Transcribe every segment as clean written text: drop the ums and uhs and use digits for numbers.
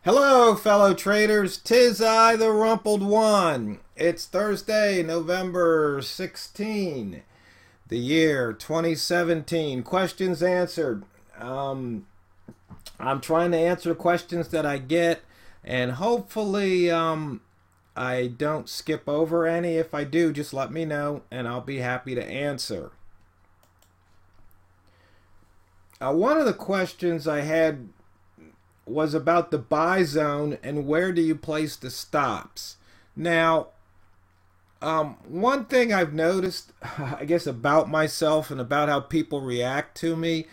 Hello, fellow traders. 'Tis I, the Rumpled One. It's Thursday, November 16, the year 2017. Questions answered. I'm trying to answer questions that I get, and hopefully I don't skip over any. If I do, just let me know, and I'll be happy to answer. One of the questions I had was about the buy zone and where do you place the stops. Now, one thing I've noticed, I guess, about myself and about how people react to me,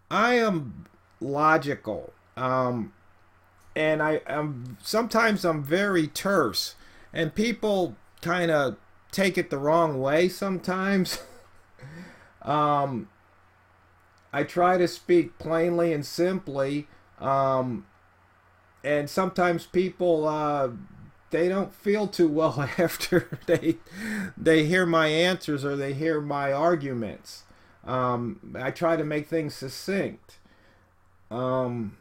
I am logical, and I'm sometimes I'm very terse, and people kind of take it the wrong way sometimes. I try to speak plainly and simply. And sometimes people they don't feel too well after they hear my answers or they hear my arguments. I try to make things succinct. So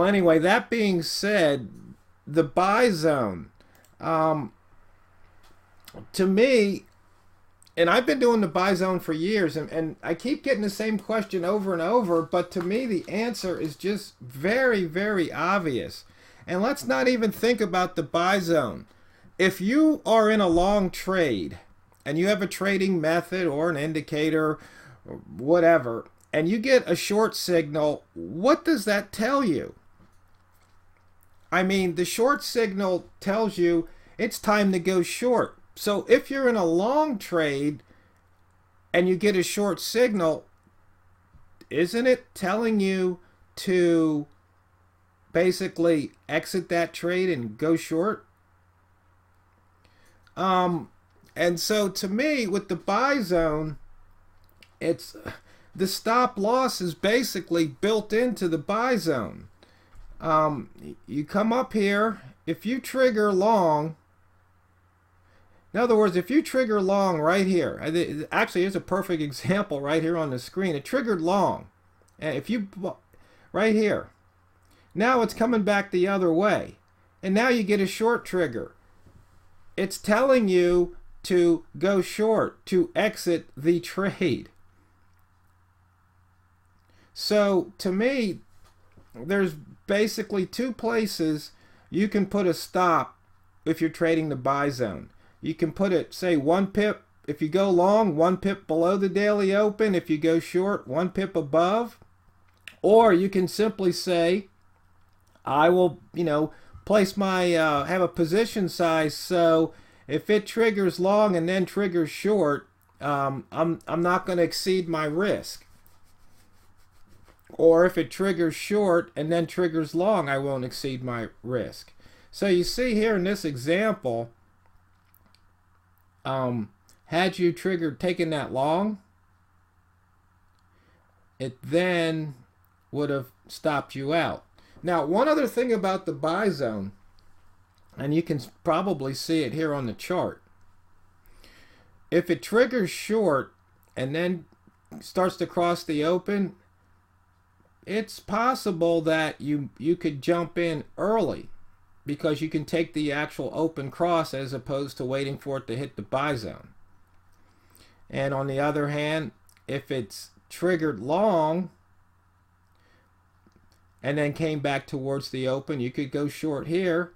anyway, that being said, the buy zone, to me, and I've been doing the buy zone for years, and I keep getting the same question over and over, but to me the answer is just very, very obvious. And let's not even think about the buy zone. If you are in a long trade, and you have a trading method or an indicator, or whatever, and you get a short signal, what does that tell you? I mean, the short signal tells you it's time to go short. So if you're in a long trade and you get a short signal, isn't it telling you to basically exit that trade and go short? And so to me, with the buy zone, it's the stop loss is basically built into the buy zone. You come up here, if you trigger long. In other words, if you trigger long right here, actually here's a perfect example right here on the screen. It triggered long. If you, right here. Now it's coming back the other way. And now you get a short trigger. It's telling you to go short, to exit the trade. So to me, there's basically two places you can put a stop if you're trading the buy zone. You can put it, say, 1 pip. If you go long, 1 pip below the daily open. If you go short, 1 pip above. Or you can simply say, I will, place my, have a position size. So if it triggers long and then triggers short, I'm not going to exceed my risk. Or if it triggers short and then triggers long, I won't exceed my risk. So you see here in this example, had you taken that long, it then would have stopped you out. Now, one other thing about the buy zone, and you can probably see it here on the chart. If it triggers short and then starts to cross the open, it's possible that you could jump in early, because you can take the actual open cross as opposed to waiting for it to hit the buy zone. And on the other hand, if it's triggered long and then came back towards the open, you could go short here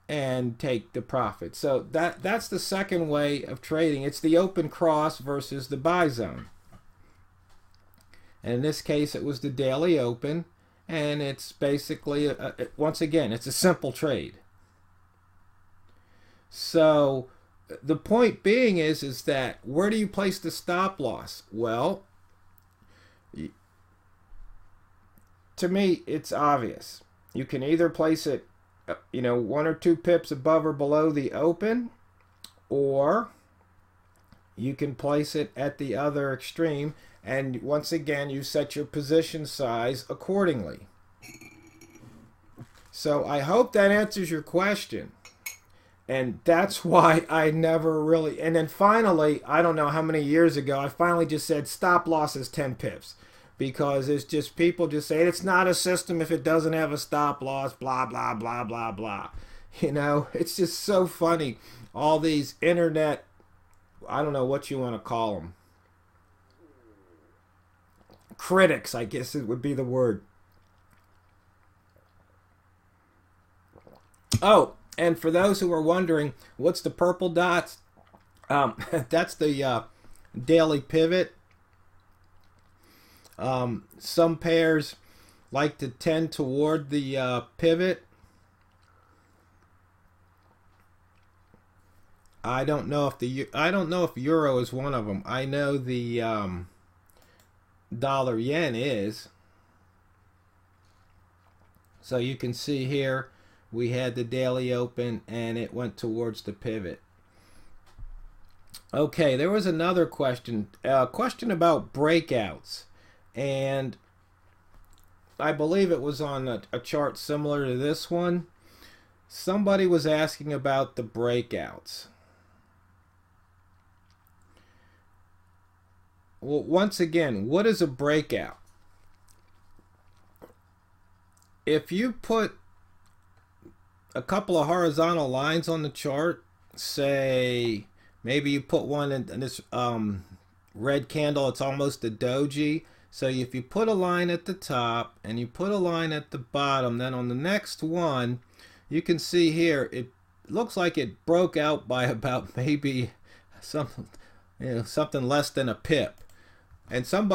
and take the profit. So that's the second way of trading. It's the open cross versus the buy zone. And in this case, it was the daily open. And it's basically, once again, it's a simple trade. So the point being is that where do you place the stop loss? Well, to me, it's obvious. You can either place it, 1 or 2 pips above or below the open, or you can place it at the other extreme. And once again, you set your position size accordingly. So I hope that answers your question. And that's why I never really... And then finally, I don't know how many years ago, I finally just said stop loss is 10 pips. because it's just people just saying it's not a system if it doesn't have a stop loss, blah, blah, blah, blah, blah. You know, it's just so funny. All these internet, I don't know what you want to call them. Critics, I guess it would be the word. Oh, and for those who are wondering, what's the purple dots? That's the daily pivot. Some pairs like to tend toward the pivot. I don't know if euro is one of them. I know the dollar yen is. So you can see here we had the daily open and it went towards the pivot. Okay, there was another question, a question about breakouts, and I believe it was on a chart similar to this one. Somebody was asking about the breakouts. Well, once again, what is a breakout? If you put a couple of horizontal lines on the chart, say maybe you put one in this red candle, it's almost a doji. So if you put a line at the top and you put a line at the bottom, then on the next one, you can see here, it looks like it broke out by about maybe something less than a pip. And some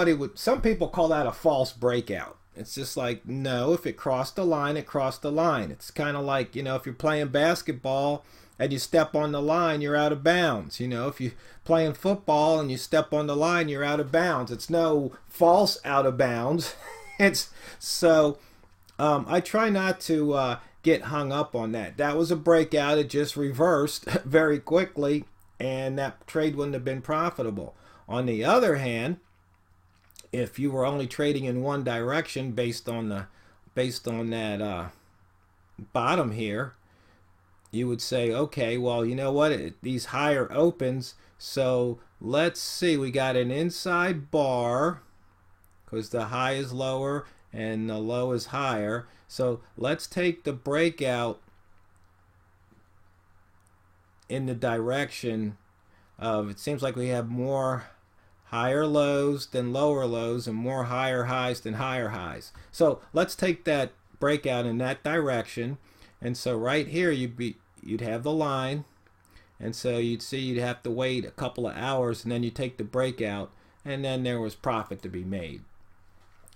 people call that a false breakout. It's just like, no, if it crossed the line, it crossed the line. It's kind of like, if you're playing basketball and you step on the line, you're out of bounds. If you're playing football and you step on the line, you're out of bounds. It's no false out of bounds. I try not to get hung up on that. That was a breakout. It just reversed very quickly, and that trade wouldn't have been profitable. On the other hand, if you were only trading in one direction based on that bottom here, you would say, okay, well, you know what? These higher opens, so let's see. We got an inside bar because the high is lower and the low is higher. So let's take the breakout in the direction of, it seems like we have more higher lows than lower lows and more higher highs than higher highs. So let's take that breakout in that direction. And so right here you'd have the line, and so you'd see you'd have to wait a couple of hours, and then you take the breakout, and then there was profit to be made.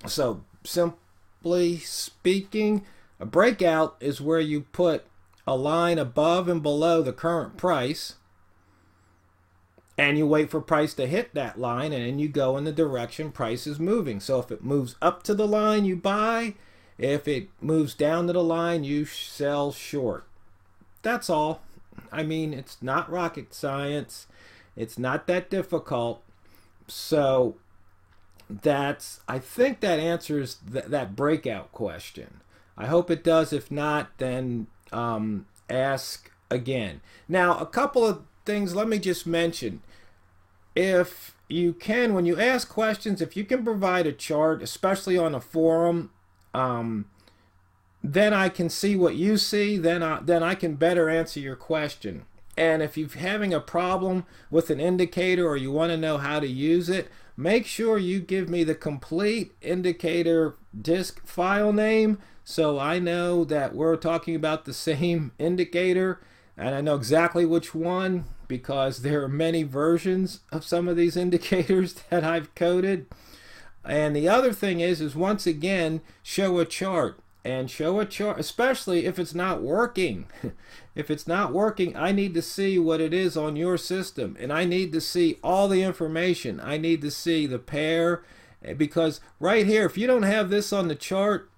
So simply speaking, a breakout is where you put a line above and below the current price, and you wait for price to hit that line, and then you go in the direction price is moving. So if it moves up to the line, you buy. If it moves down to the line, you sell short. That's all. I mean, it's not rocket science. It's not that difficult. So I think that answers that breakout question. I hope it does. If not, then ask again. Now, a couple of things let me just mention. If you can, when you ask questions, if you can provide a chart, especially on a forum, then I can see what you see, then I can better answer your question. And if you're having a problem with an indicator or you want to know how to use it, make sure you give me the complete indicator disk file name so I know that we're talking about the same indicator, and I know exactly which one, because there are many versions of some of these indicators that I've coded. And the other thing is once again, show a chart. And show a chart, especially if it's not working. If it's not working, I need to see what it is on your system. And I need to see all the information. I need to see the pair. Because right here, if you don't have this on the chart,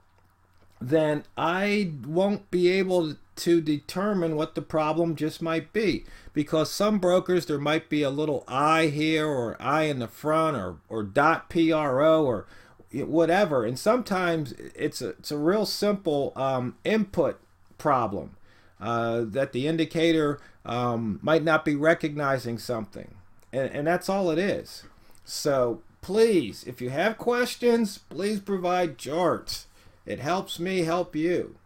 then I won't be able to determine what the problem just might be. Because some brokers, there might be a little I here or I in the front or dot PRO or whatever, and sometimes it's a real simple input problem that the indicator might not be recognizing something, and that's all it is. So please, if you have questions, please provide charts. It helps me help you.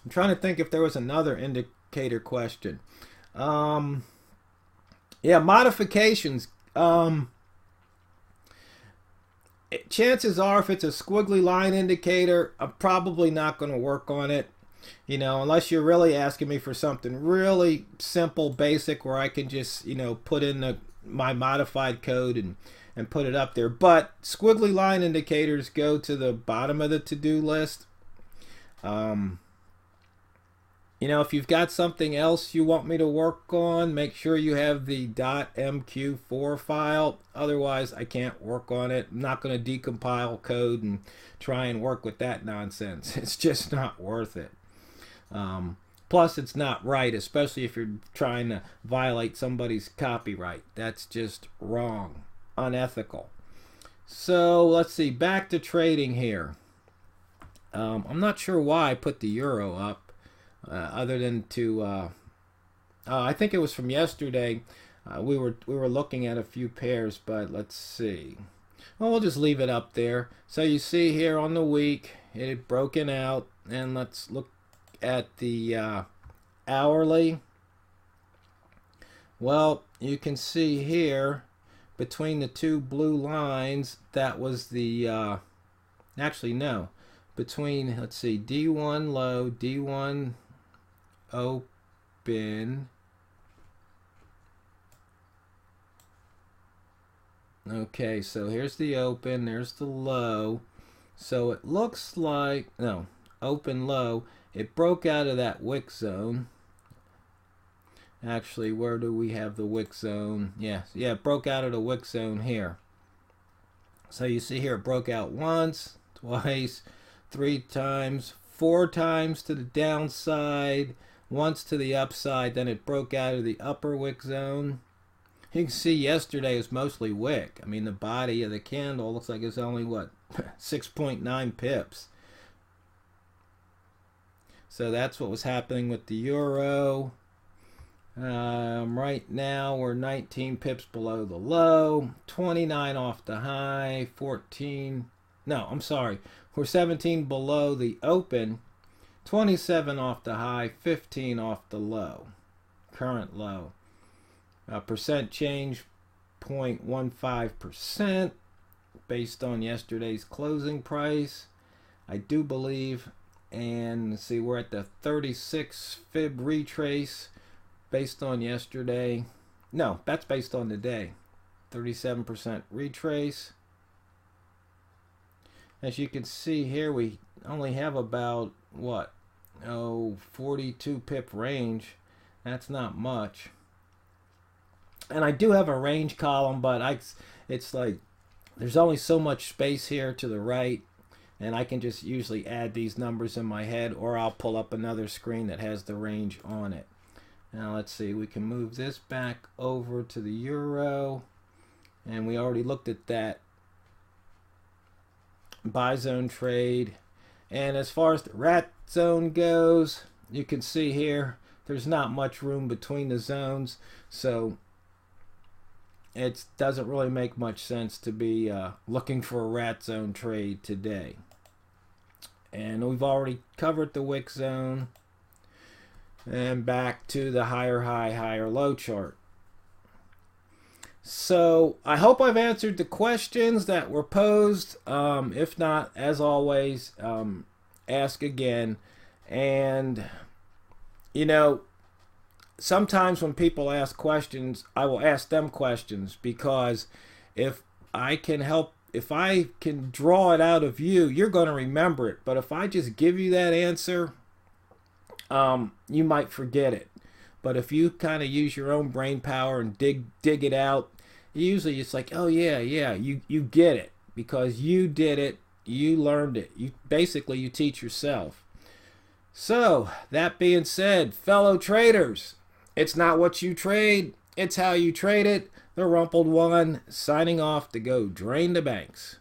I'm trying to think if there was another indicator question. Yeah, modifications. Chances are, if it's a squiggly line indicator, I'm probably not going to work on it. You know, unless you're really asking me for something really simple, basic, where I can just, you know, put in my modified code and put it up there. But squiggly line indicators go to the bottom of the to-do list. You know, if you've got something else you want me to work on, make sure you have the .mq4 file. Otherwise, I can't work on it. I'm not going to decompile code and try and work with that nonsense. It's just not worth it. Plus, it's not right, especially if you're trying to violate somebody's copyright. That's just wrong, unethical. So, let's see, back to trading here. I'm not sure why I put the euro up. Other than to, I think it was from yesterday. We were looking at a few pairs, but let's see. Well, we'll just leave it up there. So you see here on the week, it had broken out, and let's look at the hourly. Well, you can see here between the two blue lines, that was the actually no, between, let's see, D1 low, D1 open. Okay, so here's the open, there's the low. So it looks like, no, open low. It broke out of that wick zone. Actually, where do we have the wick zone? Yeah, it broke out of the wick zone here. So you see here it broke out once, twice, 3 times, 4 times to the downside, once to the upside, then it broke out of the upper wick zone. You can see yesterday was mostly wick. I mean, the body of the candle looks like it's only, what, 6.9 pips. So that's what was happening with the euro. Right now we're 19 pips below the low, 29 off the high, 14. No, I'm sorry. We're 17 below the open, 27 off the high, 15 off the low, current low. Percent change 0.15% based on yesterday's closing price, I do believe. And let's see, we're at the 36 fib retrace based on yesterday. No, that's based on the day. 37% retrace. As you can see here, we only have about, what, 42 pip range. That's not much. And I do have a range column, but it's like there's only so much space here to the right, and I can just usually add these numbers in my head, or I'll pull up another screen that has the range on it. Now let's see, we can move this back over to the euro, and we already looked at that buy zone trade. And as far as the rat zone goes, you can see here there's not much room between the zones, so it doesn't really make much sense to be looking for a rat zone trade today. And we've already covered the wick zone. And back to the higher high, higher low chart. So I hope I've answered the questions that were posed. If not, as always, ask again. And, you know, sometimes when people ask questions, I will ask them questions, because if I can help, if I can draw it out of you, you're going to remember it. But if I just give you that answer, you might forget it. But if you kind of use your own brain power and dig it out, usually it's like, oh yeah, you get it because you did it, you learned it. You teach yourself. So that being said, fellow traders, it's not what you trade, it's how you trade it. TheRumpledOne signing off to go drain the banks.